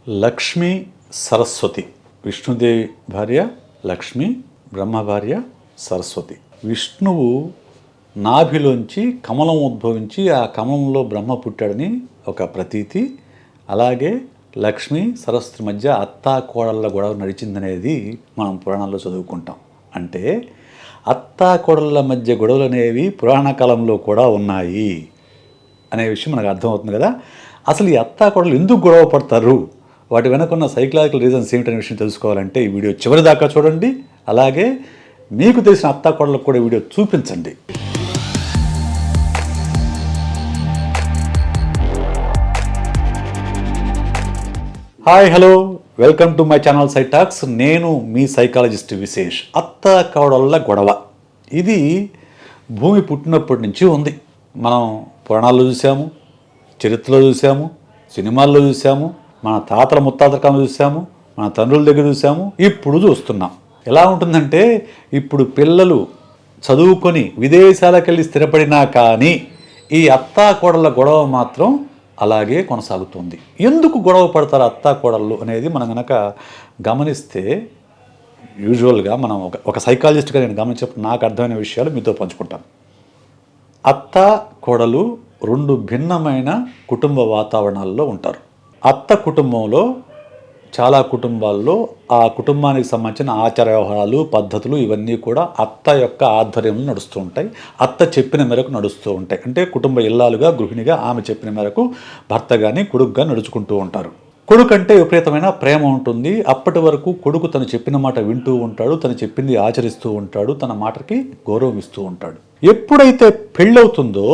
లక్ష్మీ సరస్వతి, విష్ణుదేవి భార్య లక్ష్మి, బ్రహ్మ భార్య సరస్వతి. విష్ణువు నాభిలోంచి కమలం ఉద్భవించి ఆ కమలంలో బ్రహ్మ పుట్టాడని ఒక ప్రతీతి. అలాగే లక్ష్మి సరస్వతి మధ్య అత్తా కోడళ్ళ గొడవ నడిచిందనేది మనం పురాణాల్లో చదువుకుంటాం. అంటే అత్తా కోడళ్ళ మధ్య గొడవలు అనేవి పురాణ కాలంలో కూడా ఉన్నాయి అనే విషయం మనకు అర్థమవుతుంది కదా. అసలు ఈ అత్తా కోడలు ఎందుకు గొడవ పడతారు, వాటి వెనకున్న సైకలాజికల్ రీజన్స్ ఏమిటనే విషయం తెలుసుకోవాలంటే ఈ వీడియో చివరి దాకా చూడండి. అలాగే మీకు తెలిసిన అత్తా కోడలకు కూడా వీడియో చూపించండి. Hi, hello, welcome to my channel Psy Talks. నేను మీ సైకాలజిస్ట్ విశేష్. అత్తా కోడళ్ళ గొడవ ఇది భూమి పుట్టినప్పటి నుంచి ఉంది. మనం పురాణాల్లో చూసాము, చరిత్రలో చూసాము, సినిమాల్లో చూసాము, మన తాతల ముత్తాతల కాలంలో చూసాము, మన తండ్రుల దగ్గర చూసాము, ఇప్పుడు చూస్తున్నాం. ఎలా ఉంటుందంటే ఇప్పుడు పిల్లలు చదువుకొని విదేశాలకు వెళ్ళి స్థిరపడినా కానీ ఈ అత్తా కోడళ్ళ గొడవ మాత్రం అలాగే కొనసాగుతుంది. ఎందుకు గొడవ పడతారు అత్తా కోడళ్ళు అనేది మనం కనుక గమనిస్తే, యూజువల్గా మనం ఒక సైకాలజిస్ట్గా నేను గమనించినప్పుడు నాకు అర్థమైన విషయాలు మీతో పంచుకుంటాను. అత్త కోడలు రెండు భిన్నమైన కుటుంబ వాతావరణాల్లో ఉంటారు. అత్త కుటుంబంలో చాలా కుటుంబాల్లో ఆ కుటుంబానికి సంబంధించిన ఆచార వ్యవహారాలు, పద్ధతులు ఇవన్నీ కూడా అత్త యొక్క ఆధ్వర్యంలో నడుస్తూ ఉంటాయి. అత్త చెప్పిన మేరకు నడుస్తూ ఉంటాయి. అంటే కుటుంబ ఇల్లాలుగా, గృహిణిగా ఆమె చెప్పిన మేరకు భర్త కానీ కొడుకు కానీ నడుచుకుంటూ ఉంటారు. కొడుకు అంటే విపరీతమైన ప్రేమ ఉంటుంది. అప్పటి వరకు కొడుకు తను చెప్పిన మాట వింటూ ఉంటాడు, తను చెప్పింది ఆచరిస్తూ ఉంటాడు, తన మాటకి గౌరవం ఇస్తూ ఉంటాడు. ఎప్పుడైతే పెళ్ళవుతుందో,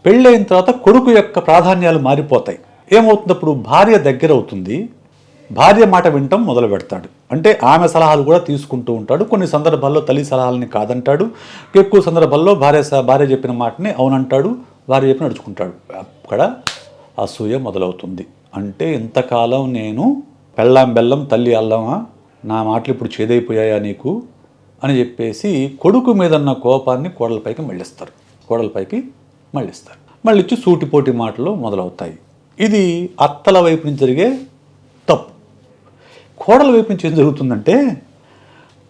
పెళ్ళైన తర్వాత కొడుకు యొక్క ప్రాధాన్యాలు మారిపోతాయి. ఏమవుతుంది, అప్పుడు భార్య దగ్గర అవుతుంది, భార్య మాట వినటం మొదలు పెడతాడు. అంటే ఆమె సలహాలు కూడా తీసుకుంటూ ఉంటాడు. కొన్ని సందర్భాల్లో తల్లి సలహాలని కాదంటాడు, ఎక్కువ సందర్భాల్లో భార్య చెప్పిన మాటని అవునంటాడు, భార్య చెప్పి నడుచుకుంటాడు. అక్కడ అసూయ మొదలవుతుంది. అంటే ఇంతకాలం నేను పెళ్ళాం బెల్లం తల్లి అల్లమా, నా మాటలు ఇప్పుడు చేదైపోయాయా నీకు అని చెప్పేసి కొడుకు మీద ఉన్న కోపాన్ని కోడలపైకి మళ్ళిస్తారు. మళ్ళీ సూటిపోటి మాటలు మొదలవుతాయి. ఇది అత్తల వైపు నుంచి జరిగే తప్పు. కోడల వైపు నుంచి ఏం జరుగుతుందంటే,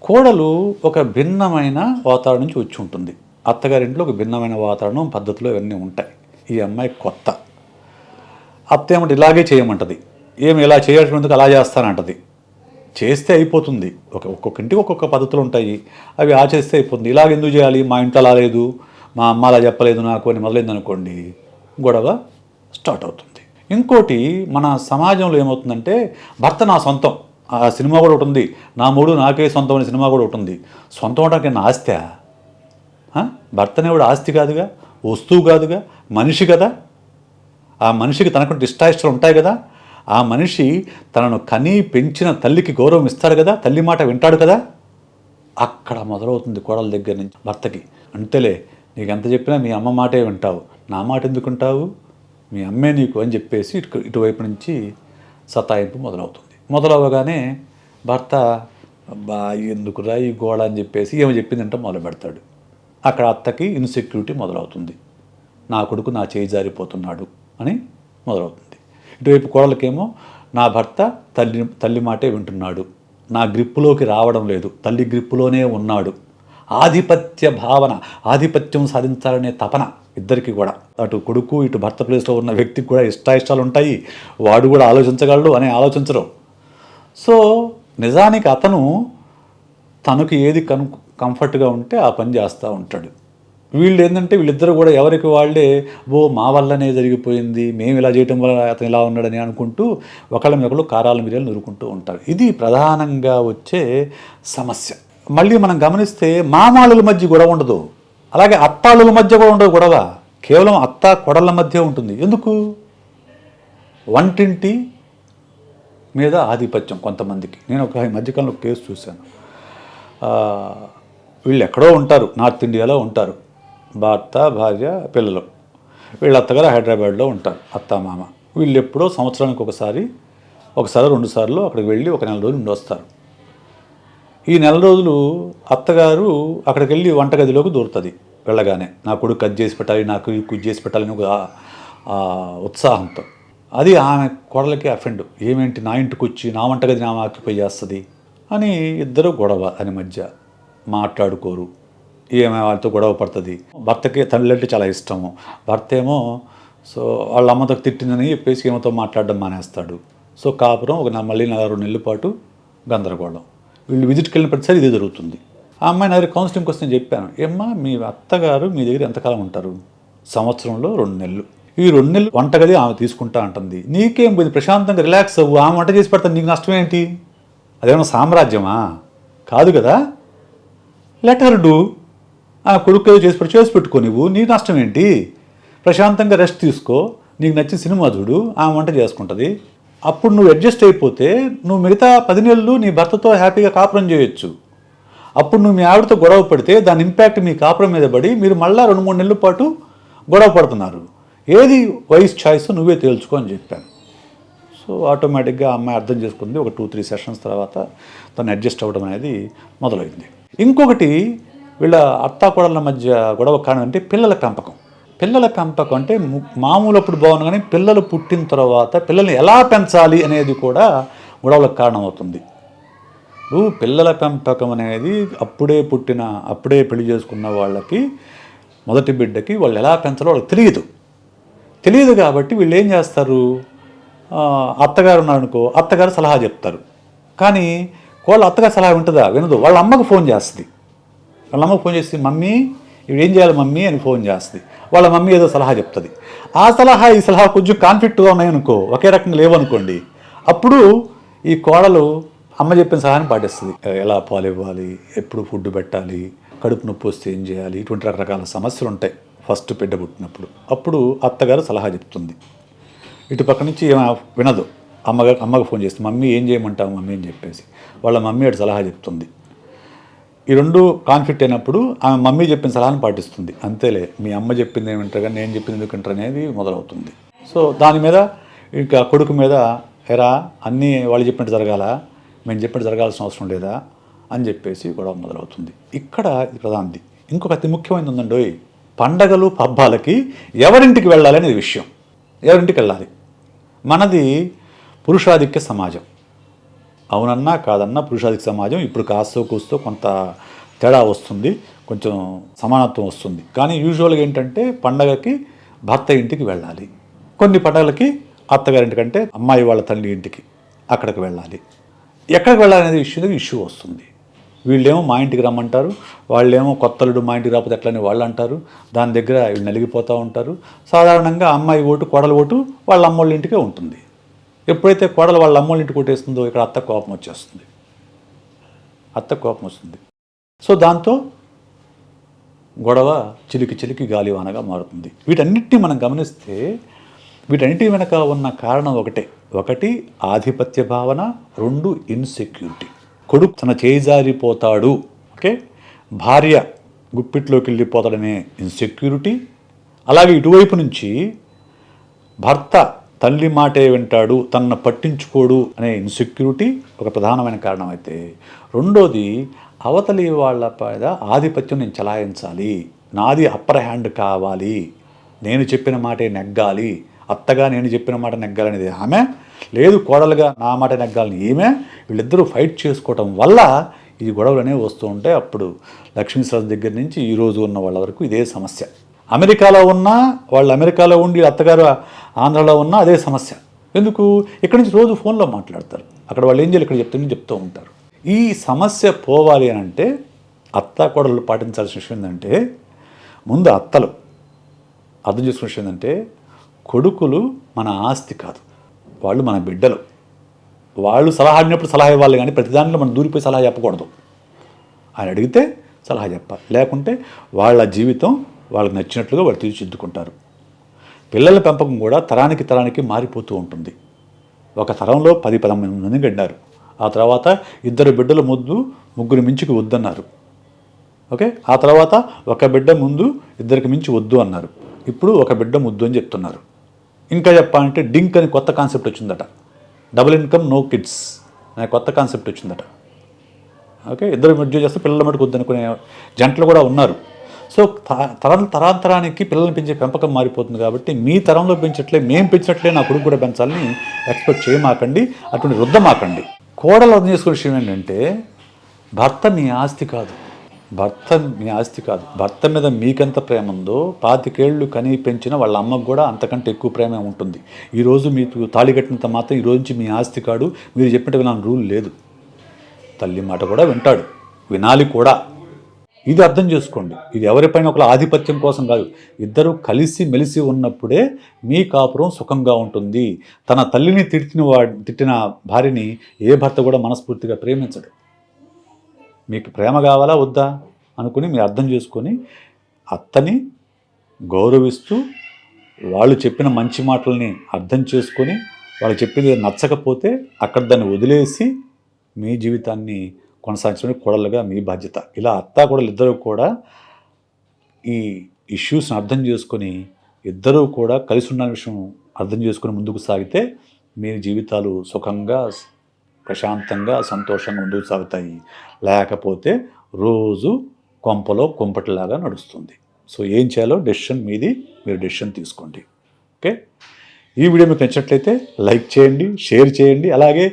కోడలు ఒక భిన్నమైన వాతావరణం నుంచి వచ్చి ఉంటుంది. అత్తగారింట్లో ఒక భిన్నమైన వాతావరణం, పద్ధతులు ఇవన్నీ ఉంటాయి. ఈ అమ్మాయి కొత్త. అత్త ఏమంటే ఇలాగే చేయమంటది, ఏమి ఇలా చేయాల్సినందుకు అలా చేస్తానంటది. చేస్తే అయిపోతుంది. ఒక్కొక్క ఇంటికి ఒక్కొక్క పద్ధతులు ఉంటాయి, అవి ఆచరిస్తే అయిపోతుంది. ఇలాగ ఎందుకు చేయాలి, మా ఇంట్లో అలా లేదు, మా అమ్మ అలా చెప్పలేదు నాకు అని మొదలైంది అనుకోండి, గొడవ స్టార్ట్ అవుతుంది. ఇంకోటి, మన సమాజంలో ఏమవుతుందంటే, భర్త నా సొంతం, ఆ సినిమా కూడా ఒకటి ఉంది, నా మూడు నాకే సొంతం అనే సినిమా కూడా ఒకటి ఉంది. సొంతం అవడానికి నా ఆస్తి, భర్తనే కూడా ఆస్తి కాదుగా, వస్తువు కాదుగా, మనిషి కదా. ఆ మనిషికి తనకుంటే ఇష్టాయిష్టాలు ఉంటాయి కదా. ఆ మనిషి తనను కనీ పెంచిన తల్లికి గౌరవం ఇస్తాడు కదా, తల్లి మాట వింటాడు కదా. అక్కడ మొదలవుతుంది కోడల దగ్గర నుంచి భర్తకి. అంతేలే, నీకు ఎంత చెప్పినా మీ అమ్మ మాటే వింటావు, నా మాట ఎందుకు వింటావు, మీ అమ్మే నీకు అని చెప్పేసి ఇటువైపు నుంచి సతాయింపు మొదలవగానే భర్త బా ఎందుకురా ఈ గోడ అని చెప్పేసి ఏమో చెప్పిందంటే మొదలు పెడతాడు. అక్కడ అత్తకి ఇన్సెక్యూరిటీ మొదలవుతుంది. నా కొడుకు నా చేయి జారిపోతున్నాడు అని మొదలవుతుంది. ఇటువైపు కోడలకేమో నా భర్త తల్లి మాటే వింటున్నాడు, నా గ్రిప్పులోకి రావడం లేదు, తల్లి గ్రిప్పులోనే ఉన్నాడు. ఆధిపత్య భావన, ఆధిపత్యం సాధించాలనే తపన ఇద్దరికి కూడా. అటు కొడుకు ఇటు భర్త ప్లేస్లో ఉన్న వ్యక్తికి కూడా ఇష్టాయిష్టాలు ఉంటాయి, వాడు కూడా ఆలోచించగలడు అని ఆలోచించరు. సో నిజానికి అతను తనకు ఏది కంఫర్ట్గా ఉంటే ఆ పని చేస్తూ ఉంటాడు. వీళ్ళిద్దరు కూడా ఎవరికి వాళ్ళే మా వల్లనే జరిగిపోయింది, మేము ఇలా చేయటం వల్ల అతను ఇలా ఉన్నాడని అనుకుంటూ ఒకళ్ళ మీద ఒకళ్ళు కారాల మీదలు నూరుకుంటూ ఉంటారు. ఇది ప్రధానంగా వచ్చే సమస్య. మళ్ళీ మనం గమనిస్తే మామాళ్ళ మధ్య గొడవ ఉండదు, అలాగే అత్తాళ్ళ మధ్య కూడా ఉండదు గొడవ, కేవలం అత్త కొడళ్ళ మధ్య ఉంటుంది. ఎందుకు? వంటింటి మీద ఆధిపత్యం కొంతమందికి. నేను ఒక మధ్యకాలంలో కేసు చూశాను. వీళ్ళు ఎక్కడో ఉంటారు, నార్త్ ఇండియాలో ఉంటారు, భర్త భార్య పిల్లలు. వీళ్ళ అత్తగారు హైదరాబాద్లో ఉంటారు, అత్త మామ. వీళ్ళు ఎప్పుడో సంవత్సరానికి ఒకసారి 2 సార్లు అక్కడికి వెళ్ళి ఒక నెల రోజులు ఉండి వస్తారు. ఈ నెల రోజులు అత్తగారు అక్కడికి వెళ్ళి వంటగదిలోకి దూరుతుంది. వెళ్ళగానే నా కొడుకు కట్ చేసి పెట్టాలి, నాకు కుజ్ చేసి పెట్టాలని ఒక ఉత్సాహంతో. అది ఆమె కోడలకి అఫెండ్. ఏమేంటి నా ఇంటికి వచ్చి నా వంటగది నా ఆక్యుపై చేస్తుంది అని ఇద్దరు గొడవ అని మధ్య మాట్లాడుకోరు. ఈమె వాళ్ళతో గొడవ పడుతుంది. భర్తకి తల్లి అంటే చాలా ఇష్టము. భర్త ఏమో సో వాళ్ళ అమ్మతో తిట్టిందని చెప్పేసి ఏమతో మాట్లాడడం మానేస్తాడు. సో కాపురం మళ్ళీ 4 నెలల పాటు గందరగోళం. వీళ్ళు విజిట్కి వెళ్ళిన ప్రతిసారి ఇదే జరుగుతుంది. ఆ అమ్మాయి నా దగ్గర కౌన్సిలింగ్కి వస్తే నేను చెప్పాను, ఏమ్మా మీ అత్తగారు మీ దగ్గర ఎంతకాలం ఉంటారు? సంవత్సరంలో 2 నెలలు. ఈ 2 నెలలు వంటగది ఆమె తీసుకుంటా అంటుంది. నీకేం పోయింది, ప్రశాంతంగా రిలాక్స్ అవ్వు, ఆమె వంట చేసి పెడతాను, నీకు నష్టం ఏంటి? అదేమన్నా సామ్రాజ్యమా? కాదు కదా. లెటర్ డూ, ఆ కొడుకు చేసి పెట్టుకో, నీకు నష్టం ఏంటి? ప్రశాంతంగా రెస్ట్ తీసుకో, నీకు నచ్చిన సినిమా చూడు, ఆమె వంట చేసుకుంటుంది. అప్పుడు నువ్వు అడ్జస్ట్ అయిపోతే నువ్వు మిగతా 10 నెలలు నీ భర్తతో హ్యాపీగా కాపురం చేయొచ్చు. అప్పుడు నువ్వు మీ ఆవిడతో గొడవ పడితే దాని ఇంపాక్ట్ మీ కాపురం మీద పడి మీరు మళ్ళీ 2-3 నెలల పాటు గొడవ పడుతున్నారు. ఏది వైస్ చాయిస్ నువ్వే తేల్చుకో అని చెప్పాను. సో ఆటోమేటిక్గా అమ్మాయి అర్థం చేసుకుంది. ఒక 2-3 సెషన్స్ తర్వాత తను అడ్జస్ట్ అవ్వడం అనేది మొదలైంది. ఇంకొకటి, వీళ్ళ అత్తాకోడళ్ళ మధ్య గొడవ కారణం అంటే పిల్లల పెంపకం. పిల్లల పెంపకం అంటే మామూలు అప్పుడు బాగుంది, కానీ పిల్లలు పుట్టిన తర్వాత పిల్లల్ని ఎలా పెంచాలి అనేది కూడా గొడవలకు కారణమవుతుంది. పిల్లల పెంపకం అనేది అప్పుడే పెళ్లి చేసుకున్న వాళ్ళకి, మొదటి బిడ్డకి వాళ్ళు ఎలా పెంచాలో వాళ్ళకి తెలియదు కాబట్టి వీళ్ళు ఏం చేస్తారు, అత్తగారు ఉన్నారనుకో, అత్తగారు సలహా చెప్తారు. కానీ వాళ్ళ అత్తగారు సలహా వినదు. వాళ్ళ అమ్మకు ఫోన్ చేస్తుంది. వాళ్ళ అమ్మకు ఫోన్ చేసి, మమ్మీ ఇవి ఏం చేయాలి మమ్మీ అని ఫోన్ చేస్తుంది. వాళ్ళ మమ్మీ ఏదో సలహా చెప్తుంది. ఆ సలహా ఈ సలహా కొంచెం కాన్ఫ్లిక్ట్గా ఉన్నాయనుకో, ఒకే రకంగా లేవనుకోండి, అప్పుడు ఈ కోడలు అమ్మ చెప్పిన సలహాని పాటిస్తుంది. ఎలా పాలు ఇవ్వాలి, ఎప్పుడు ఫుడ్ పెట్టాలి, కడుపు నొప్పి వస్తే ఏం చేయాలి, ఇటువంటి రకరకాల సమస్యలు ఉంటాయి ఫస్ట్ బిడ్డ పుట్టినప్పుడు. అప్పుడు అత్తగారు సలహా చెప్తుంది. ఇటు పక్క నుంచి ఏమో వినదు. అమ్మకు ఫోన్ చేస్తుంది, మమ్మీ ఏం చేయమంటావు మమ్మీ అని చెప్పేసి. వాళ్ళ మమ్మీ అటు సలహా చెప్తుంది. ఈ 2 కాన్ఫ్లిక్ట్ అయినప్పుడు ఆమె మమ్మీ చెప్పిన సలహాను పాటిస్తుంది. అంతేలే, మీ అమ్మ చెప్పింది ఏమింటారు కానీ నేను చెప్పింది ఎందుకంటారు అనేది మొదలవుతుంది. సో దాని మీద ఇంకా కొడుకు మీద, ఎరా అన్నీ వాళ్ళు చెప్పినట్టు జరగాల, మేము చెప్పినట్టు జరగాల్సిన అవసరం లేదా అని చెప్పేసి గొడవ మొదలవుతుంది. ఇక్కడ ఇది ప్రధానది. ఇంకొక అతి ముఖ్యమైనది ఉందండి, పండగలు పబ్బాలకి ఎవరింటికి వెళ్ళాలి అనేది విషయం. ఎవరింటికి వెళ్ళాలి? మనది పురుషాధిక్య సమాజం. అవునన్నా కాదన్నా పురుషాధిక సమాజం. ఇప్పుడు కాస్తో కూస్తో కొంత తేడా వస్తుంది, కొంచెం సమానత్వం వస్తుంది. కానీ యూజువల్గా ఏంటంటే పండగకి భర్త ఇంటికి వెళ్ళాలి, కొన్ని పండగలకి అత్తగారింటికంటే అమ్మాయి వాళ్ళ తల్లి ఇంటికి అక్కడికి వెళ్ళాలి. ఎక్కడికి వెళ్ళాలనేది ఇష్యూ వస్తుంది. వీళ్ళేమో మా ఇంటికి రమ్మంటారు, వాళ్ళేమో కొత్తలుడు మా ఇంటికి రాకపోతే ఎట్లని వాళ్ళు అంటారు. దాని దగ్గర వీళ్ళు నలిగిపోతూ ఉంటారు. సాధారణంగా అమ్మాయి ఓటు, కోడల ఓటు వాళ్ళ అమ్మోళ్ళ ఇంటికే ఉంటుంది. ఎప్పుడైతే కోడలు వాళ్ళ అమ్మోళ్ళ ఇంటికి కొట్టేస్తుందో ఇక్కడ అత్త కోపం వచ్చేస్తుంది. సో దాంతో గొడవ చిలికి గాలివానగా మారుతుంది. వీటన్నిటిని మనం గమనిస్తే వీటన్నిటి వెనక ఉన్న కారణం ఒకటి ఆధిపత్య భావన, 2 ఇన్సెక్యూరిటీ. కొడుకు తన చేజారిపోతాడు, భార్య గుప్పిట్లోకి వెళ్ళిపోతాడనే ఇన్సెక్యూరిటీ. అలాగే ఇటువైపు నుంచి భర్త తల్లి మాటే వింటాడు, తనను పట్టించుకోడు అనే ఇన్సెక్యూరిటీ ఒక ప్రధానమైన కారణం అయితే, రెండోది అవతలి వాళ్ళ పైన ఆధిపత్యం నేను చలాయించాలి, నాది అప్పర్ హ్యాండ్ కావాలి, నేను చెప్పిన మాటే నెగ్గాలి, అత్తగా నేను చెప్పిన మాట నెగ్గాలనేది ఆమె, లేదు కోడలుగా నా మాట నెగ్గాలని ఈమె. వీళ్ళిద్దరూ ఫైట్ చేసుకోవటం వల్ల ఈ గొడవలు అనేవి వస్తూ ఉంటాయి. అప్పుడు లక్ష్మీశ్వరం దగ్గర నుంచి ఈరోజు ఉన్న వాళ్ళ వరకు ఇదే సమస్య. అమెరికాలో ఉన్నా వాళ్ళు అమెరికాలో ఉండి అత్తగారు ఆంధ్రలో ఉన్నా అదే సమస్య. ఎందుకు? ఇక్కడి నుంచి రోజు ఫోన్లో మాట్లాడతారు, అక్కడ వాళ్ళు ఏం చేయాలి ఇక్కడ చెప్తూ ఉంటారు. ఈ సమస్య పోవాలి అని అంటే అత్త కోడలు పాటించాల్సిన విషయం ఏంటంటే, ముందు అత్తలు అర్థం చేసుకునే విషయం ఏంటంటే, కొడుకులు మన ఆస్తి కాదు, వాళ్ళు మన బిడ్డలు. వాళ్ళు సలహా అడిగినప్పుడు సలహా ఇవ్వాలి, కానీ ప్రతిదానిలో మనం దూరిపోయి సలహా చెప్పకూడదు. ఆయన అడిగితే సలహా చెప్పాలి, లేకుంటే వాళ్ళ జీవితం వాళ్ళకి నచ్చినట్లుగా వాళ్ళు తీర్చిదిద్దుకుంటారు. పిల్లల పెంపకం కూడా తరానికి మారిపోతూ ఉంటుంది. ఒక తరంలో 10-11 మంది గడ్డారు, ఆ తర్వాత 2 బిడ్డల ముగ్గురు మించికి వద్దన్నారు. ఆ తర్వాత ఒక బిడ్డ ముందు 2కి మించి వద్దు అన్నారు. ఇప్పుడు ఒక బిడ్డ ముద్దు అని చెప్తున్నారు. ఇంకా చెప్పాలంటే డింక్ అని కొత్త కాన్సెప్ట్ వచ్చిందట, డబుల్ ఇన్కమ్ నో కిడ్స్ అనే కొత్త కాన్సెప్ట్ వచ్చిందట. 2 మధ్య చేస్తే పిల్లల మటుకు వద్దనుకునే జంటలు కూడా ఉన్నారు. సో తరాంతరానికి పిల్లల్ని పెంచే పెంపకం మారిపోతుంది కాబట్టి మీ తరంలో పెంచట్లే మేము పెంచినట్లే నా కొడుకు కూడా పెంచాలని ఎక్స్పెక్ట్ చేయమాకండి, అటువంటి రుద్దమాకండి. కోడలు అర్థం చేసుకునే విషయం ఏంటంటే భర్త మీ ఆస్తి కాదు, భర్త మీద మీకెంత ప్రేమ ఉందో 25 ఏళ్ళు కని పెంచిన వాళ్ళ అమ్మకు కూడా అంతకంటే ఎక్కువ ప్రేమ ఉంటుంది. ఈరోజు మీకు తాళి కట్టినంత మాత్రం ఈరోజు నుంచి మీ ఆస్తి కాడు, మీరు చెప్పినట్టు వినాలని రూల్ లేదు. తల్లి మాట కూడా వింటాడు, వినాలి కూడా. ఇది అర్థం చేసుకోండి. ఇది ఎవరిపైన ఒకళ్ళ ఆధిపత్యం కోసం కాదు, ఇద్దరు కలిసి మెలిసి ఉన్నప్పుడే మీ కాపురం సుఖంగా ఉంటుంది. తన తల్లిని తిట్టిన భార్యని ఏ భర్త కూడా మనస్ఫూర్తిగా ప్రేమించడు. మీకు ప్రేమ కావాలా వద్దా అనుకుని మీరు అర్థం చేసుకొని అత్తని గౌరవిస్తూ వాళ్ళు చెప్పిన మంచి మాటల్ని అర్థం చేసుకొని వాళ్ళు చెప్పింది నచ్చకపోతే అక్కడ దాన్ని వదిలేసి మీ జీవితాన్ని కొనసాగించడం కోడలుగా మీ బాధ్యత. ఇలా అత్త కోడలు ఇద్దరు కూడా ఈ ఇష్యూస్ని అర్థం చేసుకొని ఇద్దరూ కూడా కలిసి ఉన్న విషయం అర్థం చేసుకొని ముందుకు సాగితే మీ జీవితాలు సుఖంగా ప్రశాంతంగా సంతోషంగా ముందుకు సాగుతాయి. లేకపోతే రోజు కొంపలో కుంపటిలాగా నడుస్తుంది. సో ఏం చేయాలో డెసిషన్ మీది, మీరు డెసిషన్ తీసుకోండి. ఓకే, ఈ వీడియో మీకు నచ్చినట్లయితే లైక్ చేయండి, షేర్ చేయండి. అలాగే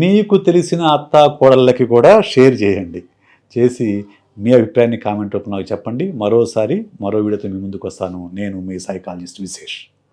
మీకు తెలిసిన అత్త కోడళ్ళకి కూడా షేర్ చేయండి. చేసి మీ అభిప్రాయాన్ని కామెంట్ రూపంలో నాకు చెప్పండి. మరో వీడియోతో మీ ముందుకు వస్తాను. నేను మీ సైకాలజిస్ట్ విశేష్.